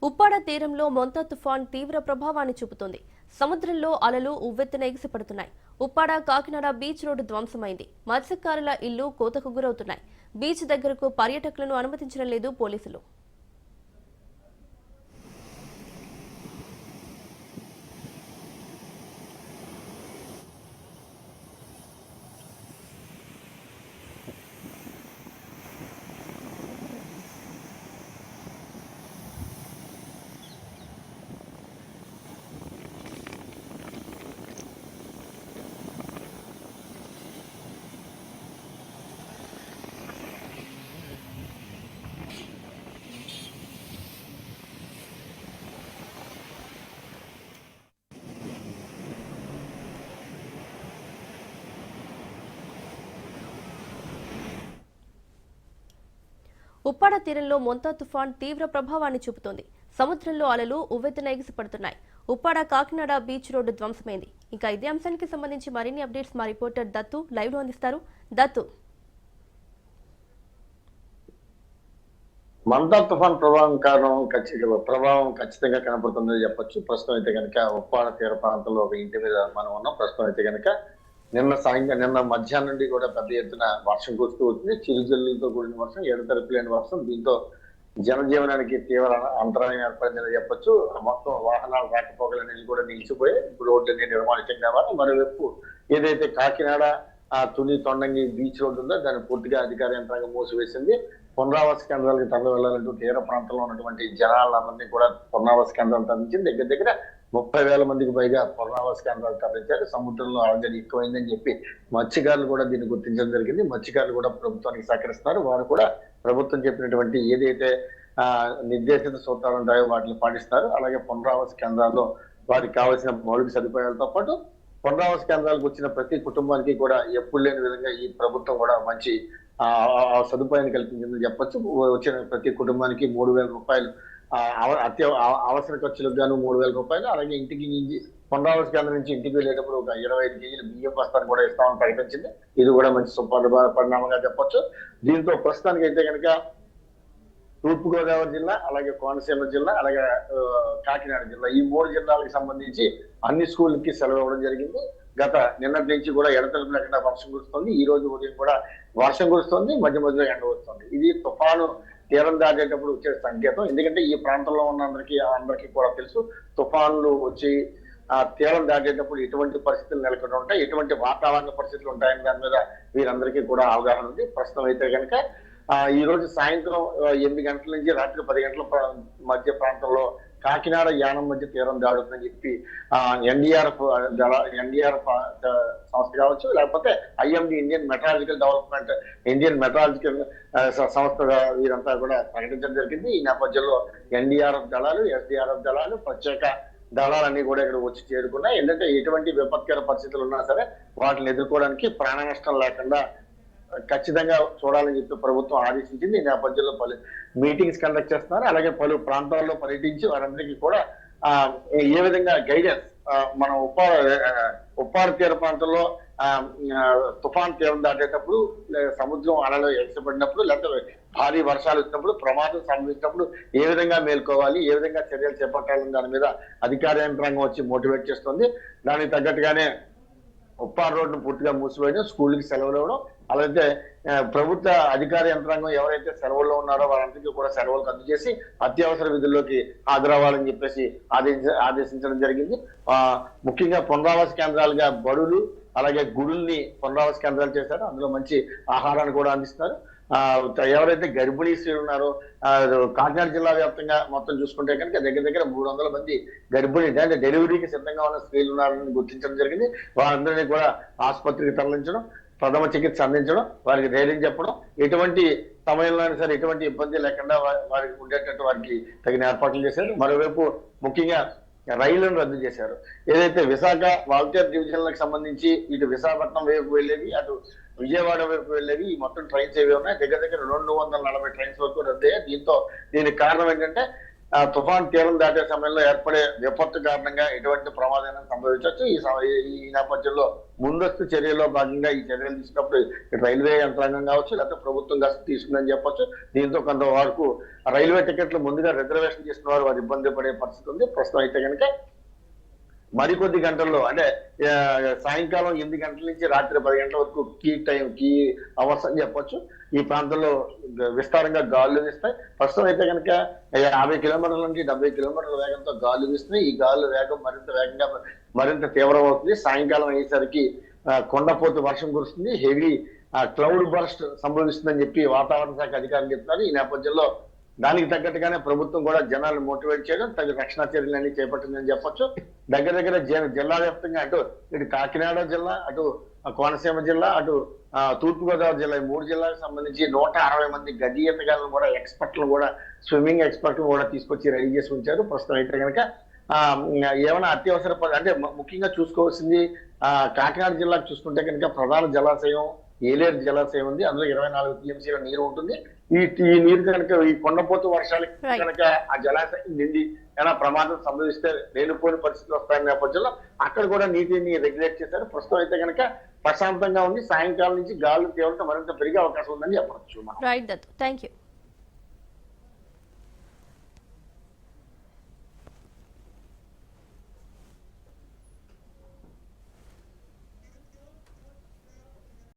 ఉప్పాడ తీరంలో మొంతా తుఫాన్ తీవ్ర ప్రభావాన్ని చూపుతోంది. సముద్రంలో అలలు ఉవ్వెత్తున ఎగిసిపడుతున్నాయి. ఉప్పాడ కాకినాడ బీచ్ రోడ్డు ధ్వంసమైంది. మత్స్యకారుల ఇళ్లు కోతకు గురవుతున్నాయి. బీచ్ దగ్గరకు పర్యాటకులను అనుమతించడం లేదు పోలీసులు. ఉప్పాడ తీరంలో మొంతా తుఫాన్ తీవ్ర ప్రభావాన్ని చూపుతోంది. సముద్రంలో అలలు ఉవ్వెత్తున ఎగిసిపడుతున్నాయి. ఉప్పాడ కాకినాడ బీచ్ రోడ్డు ధ్వంసమైంది. ఇంకా ఇదే అంశానికి సంబంధించి మరిన్ని అప్డేట్స్ మా రిపోర్టర్ దత్తు లైవ్ లో అందిస్తారు. దత్తు, మంతా తుఫాన్ ప్రభావం ఖచ్చితంగా కనపడుతుందని చెప్పొచ్చు. ప్రస్తుతం అయితే కనుక ఉప్పాడ తీర ప్రాంతంలో ఒక ఇంటి మీద మనం ఉన్నాం. ప్రస్తుతం అయితే కనుక నిన్న మధ్యాహ్నం నుండి కూడా పెద్ద ఎత్తున వర్షం కురుస్తూ వచ్చింది. చిరుజల్లులతో కూడిన వర్షం, ఎడతెరిపి లేని వర్షం. దీంతో జనజీవనానికి తీవ్ర అంతరాయం ఏర్పడిందని చెప్పొచ్చు. మొత్తం వాహనాలు రాకపోకలనేది కూడా నిలిచిపోయి రోడ్లన్నీ నిర్మాణించడం కావాలి. మరోవైపు ఏదైతే కాకినాడ తుని తొండంగి బీచ్ రోడ్డు ఉందో దాన్ని పూర్తిగా అధికార యంత్రాంగం మూసివేసింది. పునరావాస కేంద్రాలకు తరలి వెళ్లాలంటూ తీర ప్రాంతంలో ఉన్నటువంటి జనాలందరినీ కూడా పునరావాస కేంద్రాలు తరలించింది. దగ్గర దగ్గర 30,000 మందికి పైగా పునరావాస కేంద్రాలు తరలించారు. సముద్రంలో అలజడి ఎక్కువైందని చెప్పి మత్స్యకారులు కూడా దీన్ని గుర్తించడం జరిగింది. మత్స్యకారులు కూడా ప్రభుత్వానికి సహకరిస్తున్నారు. వారు కూడా ప్రభుత్వం చెప్పినటువంటి ఏదైతే నిర్దేశిత సూత్రాలు ఉంటాయో వాటిని పాటిస్తారు. అలాగే పునరావాస కేంద్రాల్లో వారికి కావాల్సిన మౌలిక సదుపాయాలతో పాటు పునరావాస కేంద్రాలకు వచ్చిన ప్రతి కుటుంబానికి కూడా ఎప్పుడు లేని విధంగా ఈ ప్రభుత్వం కూడా మంచి సదుపాయాన్ని కల్పించిందని చెప్పొచ్చు. వచ్చిన ప్రతి కుటుంబానికి 3,000 రూపాయలు అవసర ఖర్చులకు గాను 3,000 రూపాయలు, అలాగే ఇంటికి పునరావాస కేంద్రం నుంచి ఇంటికి వెళ్ళేటప్పుడు ఒక 25 కేజీల బియ్యం బస్తాను కూడా ఇస్తామని ప్రకటించింది. ఇది కూడా మంచి పరిణామంగా చెప్పొచ్చు. దీంతో ప్రస్తుతానికి అయితే కనుక తూర్పుగోదావరి జిల్లా, అలాగే కోనసీమ జిల్లా, అలాగే కాకినాడ జిల్లా, ఈ 3 జిల్లాలకు సంబంధించి అన్ని స్కూళ్ళకి సెలవు ఇవ్వడం జరిగింది. నిన్నటి నుంచి కూడా ఎడతెరిపి లేకుండా వర్షం కురుస్తుంది. ఈ రోజు ఉదయం కూడా వర్షం కురుస్తుంది, మధ్య మధ్యలో ఎండ వస్తుంది. ఇది తుఫాను తీరం దాటేటప్పుడు వచ్చే సంకేతం. ఎందుకంటే ఈ ప్రాంతంలో ఉన్న అందరికీ కూడా తెలుసు, తుఫాన్లు వచ్చి తీరం దాటేటప్పుడు ఎటువంటి పరిస్థితులు నెలకొని ఉంటాయి, ఎటువంటి వాతావరణ పరిస్థితులు ఉంటాయని దాని మీద వీరందరికీ కూడా అవగాహన ఉంది. ప్రస్తుతం అయితే కనుక ఈ రోజు సాయంత్రం 8 గంటల నుంచి రాత్రి 10 గంటల మధ్య ప్రాంతంలో కాకినాడ యానం మధ్య తీరం దాడుతుందని చెప్పి ఎన్డీఆర్ఎఫ్ సంస్థ కావచ్చు, లేకపోతే ఐఎండి ఇండియన్ మెట్రాలజికల్ సంస్థ వీరంతా కూడా ప్రకటించడం జరిగింది. ఈ నేపథ్యంలో ఎన్డీఆర్ఎఫ్ దళాలు, ఎస్డీఆర్ఎఫ్ దళాలు, ప్రత్యేక దళాలన్నీ కూడా ఇక్కడ వచ్చి చేరుకున్నాయి. ఎందుకంటే ఎటువంటి విపత్కర పరిస్థితులు ఉన్నా సరే వాటిని ఎదుర్కోవడానికి ప్రాణ నష్టం లేకుండా ఖచ్చితంగా చూడాలని చెప్పి ప్రభుత్వం ఆదేశించింది. ఈ నేపథ్యంలో పలు మీటింగ్స్ కండక్ట్ చేస్తున్నారు. అలాగే పలు ప్రాంతాల్లో పర్యటించి వారందరికీ కూడా ఏ విధంగా గైడెన్స్ మన ఉప్పాడ తీర ప్రాంతంలో తుఫాన్ తీరం దాటేటప్పుడు, సముద్రం అలలు ఎగసిపడినప్పుడు, లేకపోతే భారీ వర్షాలు వచ్చినప్పుడు, ప్రమాదం సంభవించినప్పుడు ఏ విధంగా మేల్కోవాలి, ఏ విధంగా చర్యలు చేపట్టాలని దాని మీద అధికార యంత్రాంగం వచ్చి మోటివేట్ చేస్తుంది. దానికి తగ్గట్టుగానే ఉప్పాడ రోడ్డును పూర్తిగా మూసివేయడం, స్కూళ్ళకి సెలవులు ఇవ్వడం, అలాగే ప్రభుత్వ అధికార యంత్రాంగం ఎవరైతే సెలవుల్లో ఉన్నారో వారందరికీ కూడా సెలవులు రద్దు చేసి అత్యవసర విధుల్లోకి హాజరవ్వాలని చెప్పేసి ఆదేశించడం జరిగింది. ముఖ్యంగా పునరావాస కేంద్రాలుగా బడులు, అలాగే గుడుల్ని పునరావాస కేంద్రాలు చేశారు. అందులో మంచి ఆహారాన్ని కూడా అందిస్తున్నారు. ఎవరైతే గర్భిణీ స్త్రీలు ఉన్నారో కాకినాడ జిల్లా వ్యాప్తంగా మొత్తం చూసుకుంటే కనుక దగ్గర దగ్గర 300 మంది గర్భిణీ అంటే డెలివరీకి సిద్ధంగా ఉన్న స్త్రీలు ఉన్నారని గుర్తించడం జరిగింది. వారందరినీ కూడా ఆసుపత్రికి తరలించడం, ప్రథమ చికిత్స అందించడం, వారికి ధైర్యం చెప్పడం, ఎటువంటి సమయంలో సరే ఎటువంటి ఇబ్బంది లేకుండా వారికి ఉండేటట్టు వారికి తగిన ఏర్పాట్లు చేశారు. మరోవైపు ముఖ్యంగా రైళ్లను రద్దు చేశారు. ఏదైతే విశాఖ వాల్తేర్ డివిజన్లకు సంబంధించి ఇటు విశాఖపట్నం వైపు వెళ్ళేవి, అటు విజయవాడ వైపు వెళ్ళేవి ఈ మొత్తం ట్రైన్స్ ఏవి ఉన్నాయి. దగ్గర దగ్గర 240 ట్రైన్స్ వరకు రద్దయ్యాయి. దీనికి కారణం ఏంటంటే తుఫాన్ తీరం దాటే సమయంలో ఏర్పడే విపత్తు కారణంగా ఎటువంటి ప్రమాదం సంభవించవచ్చు. ఈ నేపథ్యంలో ముందస్తు చర్యల్లో భాగంగా ఈ చర్యలు తీసుకున్నప్పుడు రైల్వే యంత్రాంగం కావచ్చు, లేకపోతే ప్రభుత్వం కాస్త తీసుకుందని చెప్పొచ్చు. దీంతో కొంత వరకు రైల్వే టికెట్లు ముందుగా రిజర్వేషన్ చేసిన వారు ఇబ్బంది పడే పరిస్థితి ఉంది. ప్రస్తుతం అయితే కనుక మరికొద్ది గంటల్లో అంటే సాయంకాలం 8 గంటల నుంచి రాత్రి 10 గంటల వరకు కీ అవర్స్ అని చెప్పొచ్చు. ఈ ప్రాంతంలో విస్తారంగా గాలులు వీస్తాయి. ప్రస్తుతం అయితే కనుక 50 కిలోమీటర్ల నుంచి 70 కిలోమీటర్ల వేగంతో గాలులు వీస్తున్నాయి. ఈ గాలుల వేగం మరింత వేగంగా మరింత తీవ్రం అవుతుంది. సాయంకాలం అయ్యేసరికి కొండపోతు వర్షం కురుస్తుంది. హెవీ క్లౌడ్ బర్స్ట్ సంభవిస్తుందని చెప్పి వాతావరణ శాఖ అధికారులు చెప్తున్నారు. ఈ నేపథ్యంలో దానికి తగ్గట్టుగానే ప్రభుత్వం కూడా జనాలను మోటివేట్ చేయడం, తగిన రక్షణ చర్యలన్నీ చేపట్టిందని చెప్పొచ్చు. దగ్గర జిల్లా వ్యాప్తంగా ఇటు కాకినాడ జిల్లా, అటు కోనసీమ జిల్లా, అటు తూర్పుగోదావరి జిల్లా, ఈ 3 జిల్లాలకు సంబంధించి 160 మంది గజ ఈతగాళ్ళను కూడా ఎక్స్పర్ట్లు కూడా స్విమ్మింగ్ ఎక్స్పర్ట్లు కూడా తీసుకొచ్చి రెడీ చేసి ఉంచారు. ప్రస్తుతం అయితే కనుక ఏమైనా అత్యవసర అంటే ముఖ్యంగా చూసుకోవాల్సింది కాకినాడ జిల్లాకు చూసుకుంటే కనుక ప్రధాన జలాశయం ఏలేరు జలాశయం ఉంది. అందులో 24 టీఎంసీల నీరు ఉంటుంది. ఈ నీరు కనుక ఈ కొండపోతు వర్షాలకి కనుక ఆ జలాశయం నిండి ఏమైనా ప్రమాదం సంభవిస్తే లేనిపోయిన పరిస్థితులు వస్తాయన్న నేపథ్యంలో అక్కడ కూడా నీటిని రెగ్యులేట్ చేశారు. ప్రస్తుతం అయితే కనుక ప్రశాంతంగా ఉంది. సాయంకాలం నుంచి గాలుల తీవ్రత మరింత పెరిగే అవకాశం ఉందని చెప్పవచ్చు. Right Dattu, thank you.